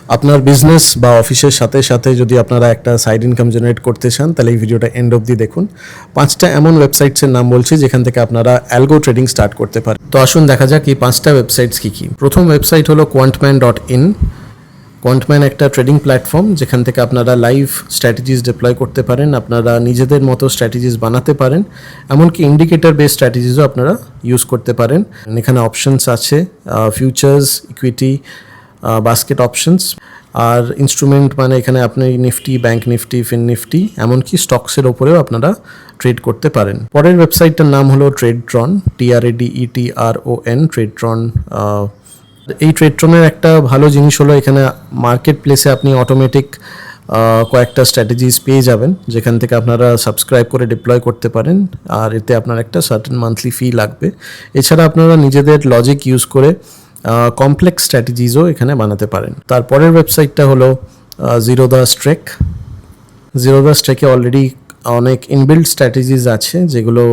আপনার বিজনেস বা অফিসের সাথে সাথে যদি আপনারা একটা সাইড ইনকাম জেনারেট করতে চান তাহলে এই ভিডিওটা এন্ড অবধি দেখুন। 5টা এমন ওয়েবসাইটসের নাম বলছি যেখান থেকে আপনারা অ্যালগো ট্রেডিং স্টার্ট করতে পারেন। তো আসুন দেখা যাক এই 5টা ওয়েবসাইটস কী কী। প্রথম ওয়েবসাইট হলো quantman.in। কোয়ান্টম্যান একটা ট্রেডিং প্ল্যাটফর্ম যেখান থেকে আপনারা লাইভ স্ট্র্যাটেজিস ডিপ্লয় করতে পারেন, আপনারা নিজেদের মতো স্ট্র্যাটেজিস বানাতে পারেন, এমনকি ইন্ডিকেটর বেসড স্ট্র্যাটেজিসও আপনারা ইউজ করতে পারেন। এখানে অপশনস আছে ফিউচার্স, ইকুইটি, বাস্কেট অপশনস, আর ইনস্ট্রুমেন্ট মানে এখানে আপনি নিফটি, ব্যাংক নিফটি, ফিন নিফটি, এমনকি স্টকসের ওপরেও আপনারা ট্রেড করতে পারেন। পরের ওয়েবসাইটটার নাম হলো ট্রেডট্রন, TRADETRON, ট্রেডট্রন। এই ট্রেডট্রনের একটা ভালো জিনিস হলো এখানে মার্কেট প্লেসে আপনি অটোমেটিক কয়েকটা স্ট্র্যাটেজিস পেয়ে যাবেন যেখান থেকে আপনারা সাবস্ক্রাইব করে ডিপ্লয় করতে পারেন, আর এতে আপনার একটা সার্টেন মান্থলি ফি লাগবে। এছাড়া আপনারা নিজেদের লজিক ইউজ করে কমপ্লেক্স স্ট্র্যাটেজিসও এখানে বানাতে পারেন। তারপরের ওয়েবসাইটটা হলো জিরোদাস্ট্রেক। জিরোদাস্ট্রেকে অলরেডি অনেক ইনবিল্ড স্ট্র্যাটেজিস আছে যেগুলো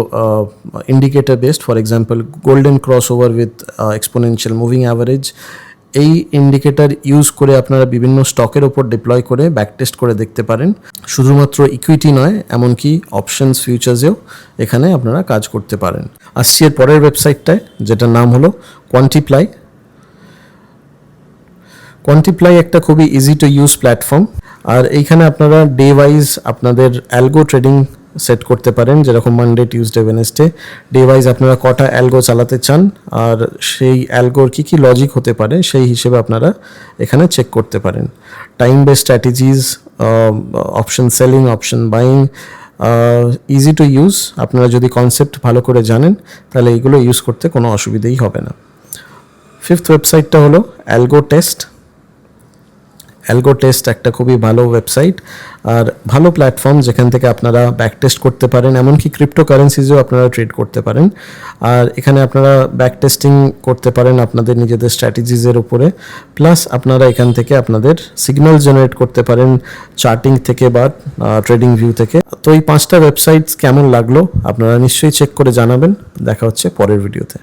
indicator based. For example golden cross over with exponential moving average. এই ইন্ডিকেটর ইউজ করে আপনারা বিভিন্ন স্টকের ওপর ডিপ্লয় করে ব্যাক টেস্ট করে দেখতে পারেন। শুধুমাত্র ইকুইটি নয়, এমনকি অপশনস, ফিউচার্সেও এখানে আপনারা কাজ করতে পারেন। আসছি এর পরের ওয়েবসাইটটায় যেটার নাম হলো কোয়ান্টিপ্লাই। কোয়ান্টিপ্লাই একটা খুবই ইজি টু ইউজ প্ল্যাটফর্ম, আর এইখানে আপনারা ডে ওয়াইজ আপনাদের অ্যালগো ট্রেডিং সেট করতে পারেন, যেরকম Monday, Tuesday, Wednesday. Day wise আপনারা কটা অ্যালগো চালাতে চান আর সেই অ্যালগোর কী কী লজিক হতে পারে সেই হিসেবে আপনারা এখানে চেক করতে পারেন। Time based strategies, option selling, option buying, easy to use. আপনারা যদি কনসেপ্ট ভালো করে জানেন তাহলে এইগুলো ইউজ করতে কোনো অসুবিধেই হবে না। ফিফথ ওয়েবসাইটটা হলো অ্যালগো টেস্ট। অ্যালগো টেস্ট একটা খুবই ভালো ওয়েবসাইট আর ভালো প্ল্যাটফর্ম যেখান থেকে আপনারা ব্যাক টেস্ট করতে পারেন, এমনকি ক্রিপ্টোকারেন্সিজও আপনারা ট্রেড করতে পারেন। আর এখানে আপনারা ব্যাক টেস্টিং করতে পারেন আপনাদের নিজেদের স্ট্র্যাটেজিসের উপরে, প্লাস আপনারা এখান থেকে আপনাদের সিগন্যাল জেনারেট করতে পারেন চার্টিং থেকে বা ট্রেডিং ভিউ থেকে। তো এই 5টা ওয়েবসাইটস কেমন লাগলো আপনারা নিশ্চয়ই চেক করে জানাবেন। দেখা হচ্ছে পরের ভিডিওতে।